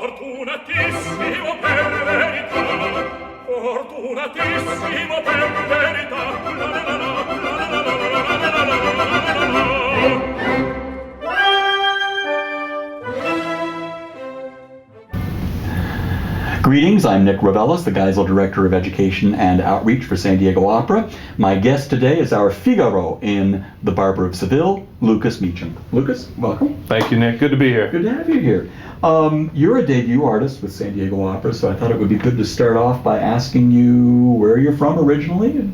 Fortunatissimo per verità, fortunatissimo per verità. La la la la, la la la la la la la la. Greetings, I'm Nick Reveles, the Geisel Director of Education and Outreach for San Diego Opera. My guest today is our Figaro in The Barber of Seville, Lucas Meachem. Lucas, welcome. Thank you, Nick. Good to be here. Good to have you here. You're a debut artist with San Diego Opera, so I thought it would be good to start off by asking you where you're from originally.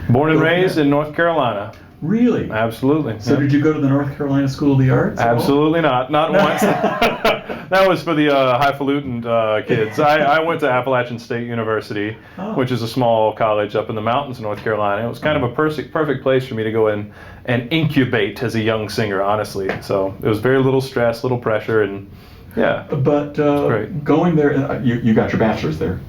Born and raised in North Carolina. Really? Absolutely. So did you go to the North Carolina School of the Arts? Absolutely not. Not once. That was for the highfalutin kids. I went to Appalachian State University, which is a small college up in the mountains of North Carolina. It was kind of a perfect place for me to go in and incubate as a young singer, honestly. So it was very little stress, little pressure, and yeah. But going there, you got your bachelor's there.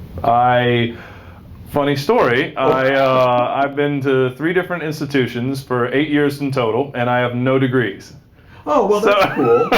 Funny story, I've been to 3 different institutions for 8 years in total, and I have no degrees. Oh, well, that's cool.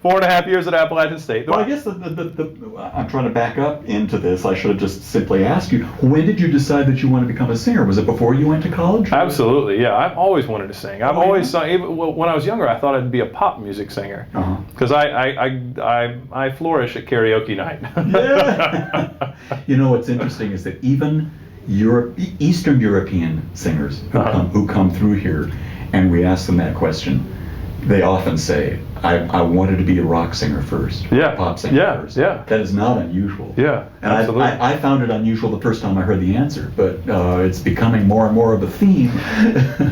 4.5 years at Appalachian State. Well, I guess I'm trying to back up into this. I should have just simply asked you, when did you decide that you wanted to become a singer? Was it before you went to college? Absolutely, yeah. I've always wanted to sing. I've always sung. Even when I was younger, I thought I'd be a pop music singer. Because I flourish at karaoke night. Yeah. You know, what's interesting is that even Eastern European singers who come through here, and we ask them that question, they often say, I wanted to be a rock singer first, a pop singer first. Yeah. That is not unusual. Yeah, and absolutely. I found it unusual the first time I heard the answer, but it's becoming more and more of a theme.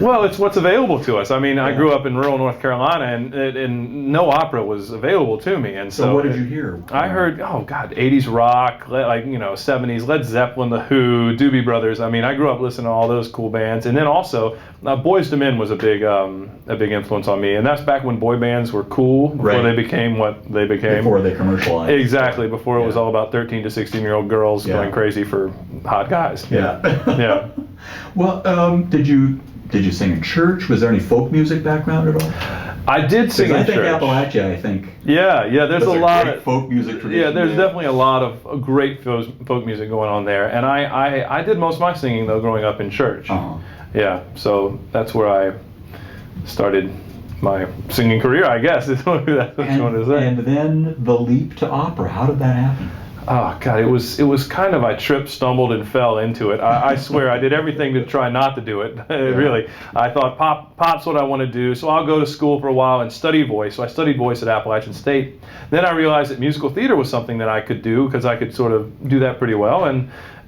Well, it's what's available to us. I mean, I grew up in rural North Carolina, and no opera was available to me. And so what did you hear? I heard, 80s rock, like 70s, Led Zeppelin, The Who, Doobie Brothers. I mean, I grew up listening to all those cool bands, and then also Boyz II Men was a big influence on me, and that's back when boy bands were cool before they became what they became. Before they commercialized. Exactly. Before it was all about 13 to 16-year-old girls going crazy for hot guys. Yeah. Yeah. Well, did you sing in church? Was there any folk music background at all? I did sing in church. Appalachia, I think. Yeah. There's a lot of folk music tradition. Yeah, there's definitely a lot of great folk music going on there, and I did most of my singing though growing up in church. Yeah. So that's where I started my singing career, I guess, is what you want to say. And then the leap to opera, how did that happen? Oh God, it was kind of, I tripped, stumbled, and fell into it. I swear I did everything to try not to do it. Really, I thought pop's what I want to do, so I'll go to school for a while and study voice. So I studied voice at Appalachian State. Then I realized that musical theater was something that I could do because I could sort of do that pretty well,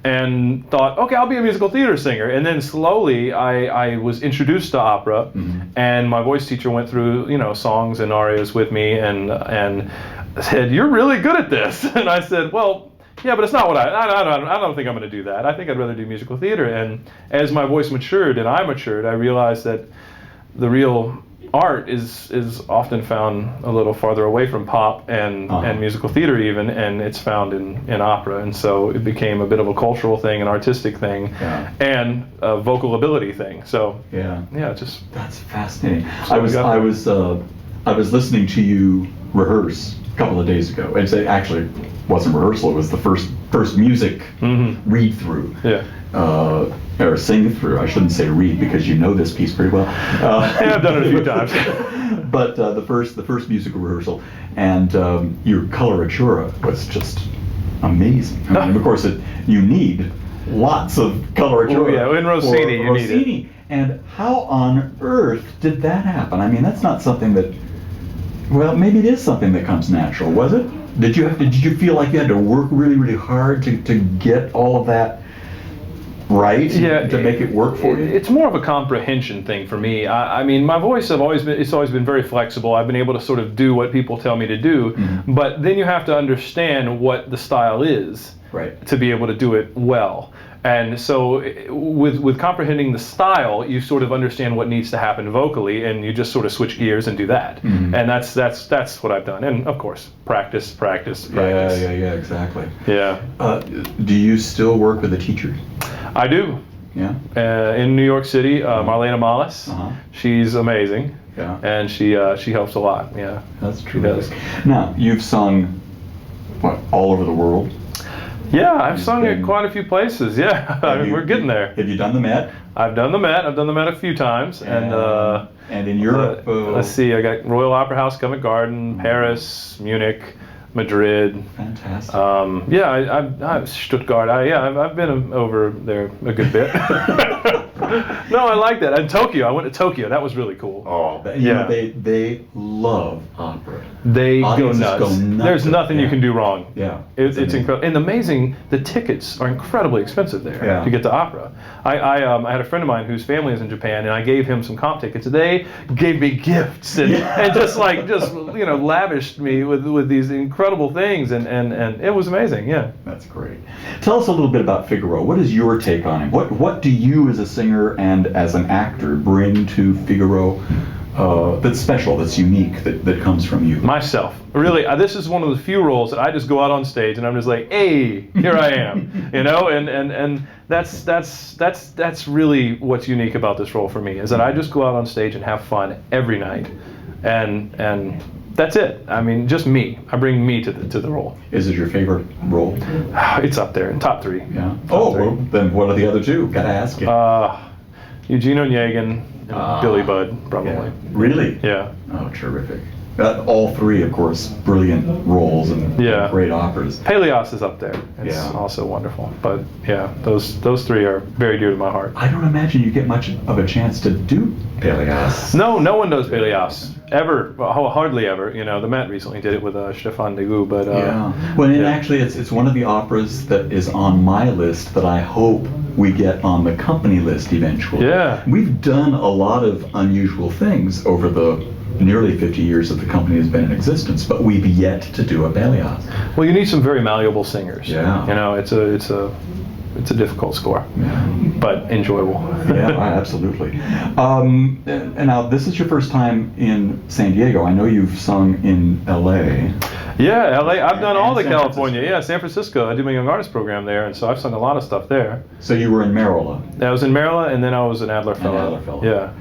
and thought, okay, I'll be a musical theater singer. And then slowly I was introduced to opera, and my voice teacher went through songs and arias with me and said, "You're really good at this." And I said, "Well, yeah, but it's not what I don't think I'm going to do that. I think I'd rather do musical theater." And as my voice matured and I matured, I realized that the real art is often found a little farther away from pop and musical theater even, and it's found in opera. And so it became a bit of a cultural thing, an artistic thing, and a vocal ability thing. So just that's fascinating. I was listening to you rehearse a couple of days ago. It actually wasn't rehearsal, it was the first music read through. Or sing through. I shouldn't say read because you know this piece pretty well. I've done it a few times. But the first musical rehearsal, and your coloratura was just amazing. I mean, of course, you need lots of coloratura. Oh yeah, in Rossini you need it. And how on earth did that happen? I mean, that's not something that. Well, maybe it is something that comes natural. Was it? Did you feel like you had to work really, really hard to get all of that right? To make it work for you? It's more of a comprehension thing for me. I mean, my voice it's always been very flexible. I've been able to sort of do what people tell me to do, but then you have to understand what the style is to be able to do it well. And so with comprehending the style, you sort of understand what needs to happen vocally, and you just sort of switch gears and do that. And that's what I've done. And of course, practice. Yeah, exactly. Yeah. Do you still work with a teacher? I do. Yeah. In New York City, Marlena Mollis. She's amazing. Yeah. And she helps a lot. Yeah. That's true. Now, you've sung, what, all over the world. Yeah, I've sung at quite a few places. Yeah, we're getting there. Have you done the Met? I've done the Met. I've done the Met a few times, and in Europe. Let's see. I got Royal Opera House, Covent Garden, Paris, Munich, Madrid. Fantastic. Yeah, I Stuttgart. I've been over there a good bit. No, I like that. And Tokyo. I went to Tokyo. That was really cool. Oh, you know, they love opera. They go Audiences nuts. There's nothing you can do wrong. Yeah, it's incredible. And amazing. The tickets are incredibly expensive there to get to opera. I had a friend of mine whose family is in Japan, and I gave him some comp tickets. They gave me gifts and just lavished me with these incredible things, and it was amazing. Yeah. That's great. Tell us a little bit about Figaro. What is your take on him? What do you as a singer and as an actor bring to Figaro that's special, that's unique, that comes from you? Myself. Really, this is one of the few roles that I just go out on stage and I'm just like, hey, here I am, you know, and that's really what's unique about this role for me, is that I just go out on stage and have fun every night, and that's it. I mean, just me. I bring me to the role. Is it your favorite role? It's up there, top 3. Yeah. Well, then what are the other 2? Gotta ask you. Eugene Onegin and Billy Budd, probably. Yeah. Really? Yeah. Oh, terrific. All 3, of course, brilliant roles and great operas. Peleas is up there. It's also wonderful. But yeah, those 3 are very dear to my heart. I don't imagine you get much of a chance to do Peleas. No one does Peleas. Ever. Well, hardly ever. You know, the Met recently did it with Stefan Degout, but... Actually, it's one of the operas that is on my list that I hope we get on the company list eventually. Yeah. We've done a lot of unusual things over the nearly 50 years that the company has been in existence, but we've yet to do a Peleas. Well, you need some very malleable singers. Yeah. You know, it's a difficult score, but enjoyable. Yeah, absolutely. And now, this is your first time in San Diego. I know you've sung in L.A. Yeah, L.A. I've done all the California. Yeah, San Francisco. I did my Young Artist program there, and so I've sung a lot of stuff there. So you were in Maryland. I was in Maryland, and then I was an Adler Fellow. An Adler Fellow. Yeah.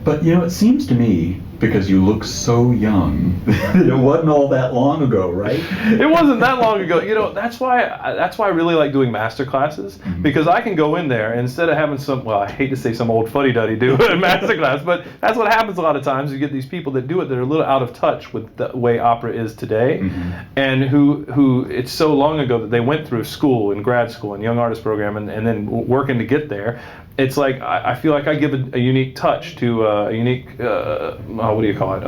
But, you know, it seems to me, because you look so young, it wasn't all that long ago, right? It wasn't that long ago. You know, that's why I really like doing master classes, because I can go in there, and instead of having I hate to say some old fuddy-duddy do a master class, but that's what happens a lot of times. You get these people that do it that are a little out of touch with the way opera is today, and who it's so long ago that they went through school and grad school and young artist program and then working to get there. It's like I feel like I give a unique touch to a unique what do you call it?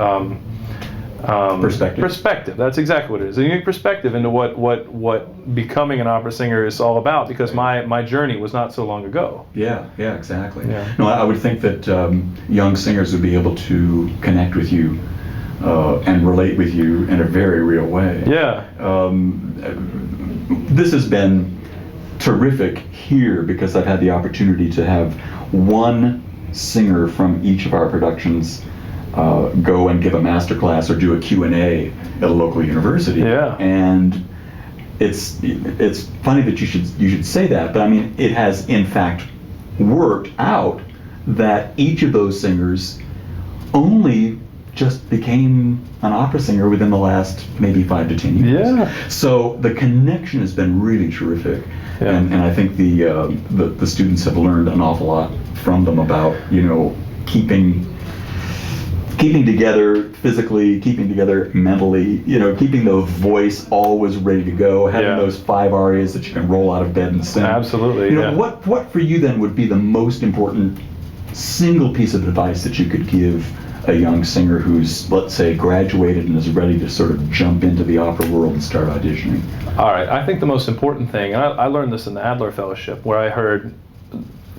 Perspective. Perspective. That's exactly what it is. A unique perspective into what becoming an opera singer is all about. Because my journey was not so long ago. Yeah. Exactly. Yeah. No, I would think that young singers would be able to connect with you and relate with you in a very real way. Yeah. This has been terrific here because I've had the opportunity to have one singer from each of our productions go and give a master class or do a Q&A at a local university. Yeah. And it's funny that you should say that, but I mean, it has in fact worked out that each of those singers only just became an opera singer within the last maybe 5 to 10 years. Yeah. So the connection has been really terrific, and I think the students have learned an awful lot from them about, you know, keeping together physically, keeping together mentally, you know, keeping the voice always ready to go, having those 5 arias that you can roll out of bed and sing. Absolutely. You know, what for you then would be the most important single piece of advice that you could give a young singer who's, let's say, graduated and is ready to sort of jump into the opera world and start auditioning? All right, I think the most important thing, and I learned this in the Adler Fellowship, where I heard,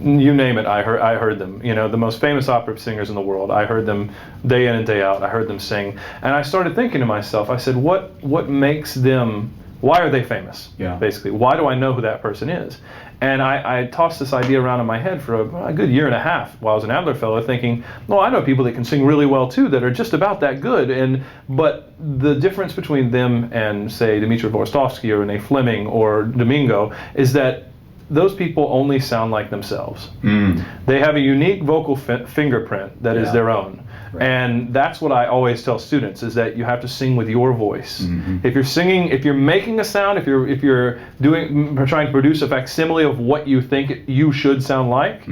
you name it, I heard them. You know, the most famous opera singers in the world, I heard them day in and day out. I heard them sing, and I started thinking to myself, I said, what makes them, why are they famous? Yeah. Basically, why do I know who that person is? And I tossed this idea around in my head for a good year and a half while I was an Adler Fellow, thinking, well, I know people that can sing really well too, that are just about that good. But the difference between them and, say, Dmitri Vorstovsky or Renee Fleming or Domingo is that those people only sound like themselves. They have a unique vocal fingerprint that is their own. Right. And that's what I always tell students, is that you have to sing with your voice. If you're singing, if you're making a sound, if you're trying to produce a facsimile of what you think you should sound like,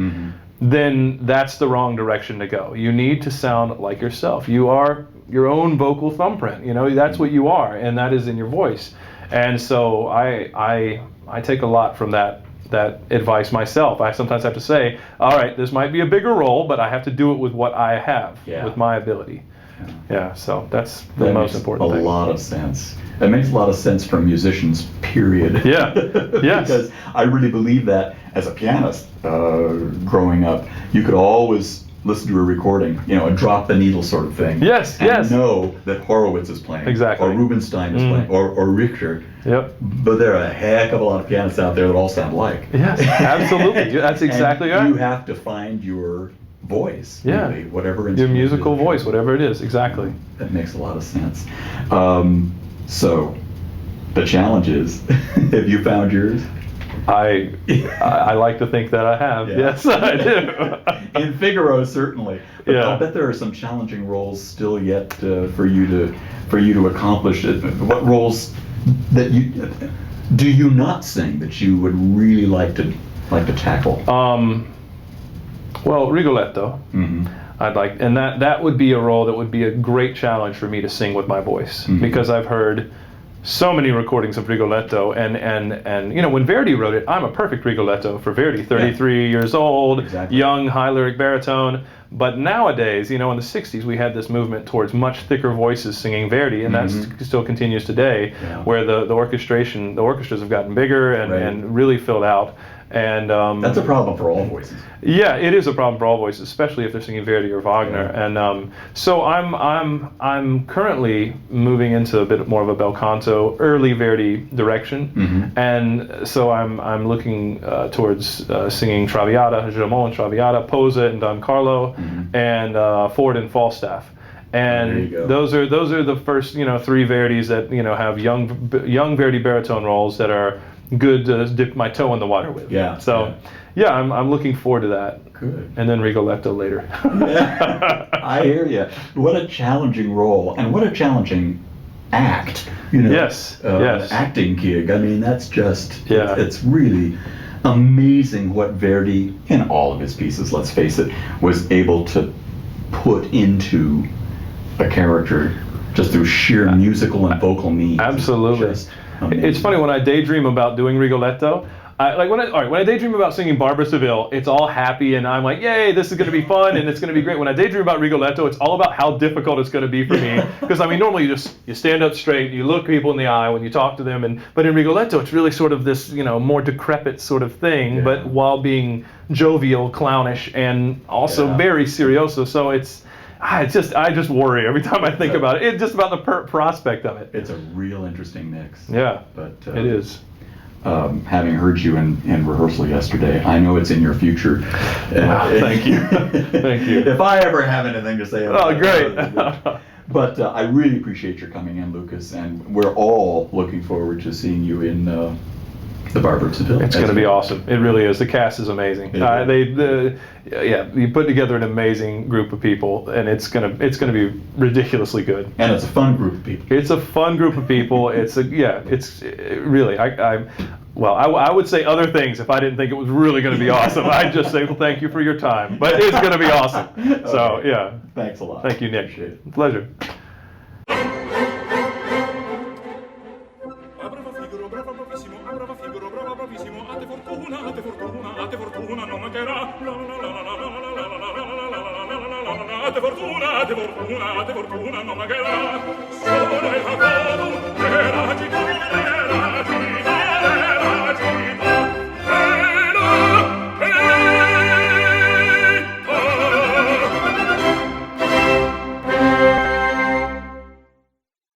then that's the wrong direction to go. You need to sound like yourself. You are your own vocal thumbprint. You know, that's what you are, and that is in your voice. And so I take a lot from that advice myself. I sometimes have to say, all right, this might be a bigger role, but I have to do it with what I have, with my ability. Yeah, so that's the most important thing. A lot of sense. It makes a lot of sense for musicians, period. Yeah, yes. Because I really believe that as a pianist, growing up, you could always listen to a recording, you know, a drop the needle sort of thing. Yes, and yes. know that Horowitz is playing. Exactly. Or Rubinstein is playing. Or Richter. Yep. But there are a heck of a lot of pianists out there that all sound alike. Yes, absolutely. That's exactly right. You have to find your voice, really, whatever your instrument musical it is. voice, whatever it is, exactly. That makes a lot of sense. So, the challenge is, have you found yours? I like to think that I have. Yeah. Yes, I do. In Figaro, certainly. But Yeah. I'll bet there are some challenging roles still yet for you to accomplish. What roles that do you not sing that you would really like to tackle? Well, Rigoletto. I'd like, and that would be a role that would be a great challenge for me to sing with my voice, because I've heard so many recordings of Rigoletto, and you know, when Verdi wrote it, I'm a perfect Rigoletto for Verdi, 33 years old, young, high lyric baritone. But nowadays, you know, in the 60s, we had this movement towards much thicker voices singing Verdi, and that still continues today, where the orchestras have gotten bigger and really filled out. And that's a problem for all voices. Yeah, it is a problem for all voices, especially if they're singing Verdi or Wagner. And so I'm currently moving into a bit more of a bel canto, early Verdi direction, and so I'm looking towards singing Traviata, Jamon and Traviata, Posa and Don Carlo, and Ford and Falstaff. And those are the first, you know, 3 Verdis that, you know, have young Verdi baritone roles that are good to dip my toe in the water with. Yeah. So, I'm looking forward to that. Good. And then Rigoletto later. I hear you. What a challenging role, and what a challenging act. You know. Yes. Yes. Acting gig. I mean, that's just. It's really amazing what Verdi, in all of his pieces, let's face it, was able to put into a character just through sheer musical and vocal means. Absolutely. It's funny, when I daydream about doing Rigoletto, when I daydream about singing Barber of Seville, it's all happy and I'm like, yay, this is going to be fun and it's going to be great. When I daydream about Rigoletto, it's all about how difficult it's going to be for me. Because I mean, normally you stand up straight, you look people in the eye when you talk to them, but in Rigoletto, it's really sort of this, you know, more decrepit sort of thing, but while being jovial, clownish, and also very serioso. So I just worry every time I think about it. It's just about the prospect of it. It's a real interesting mix. Yeah, but it is. Having heard you in rehearsal yesterday, I know it's in your future. Thank you. Thank you. If I ever have anything to say about it. Great. But I really appreciate your coming in, Lucas, and we're all looking forward to seeing you in the Barber of Seville. It's going to be awesome. It really is. The cast is amazing. You put together an amazing group of people, and it's gonna be ridiculously good. And it's a fun group of people. It's a fun group of people. It's really. I would say other things if I didn't think it was really going to be awesome. I'd just say, well, thank you for your time, but it's going to be awesome. So Thanks a lot. Thank you, Nick. Appreciate it. Pleasure. Brava Figaro, brava bravissimo, a te fortuna, non mancherà. A te fortuna, non mancherà. Solo il fagoto, era agitato.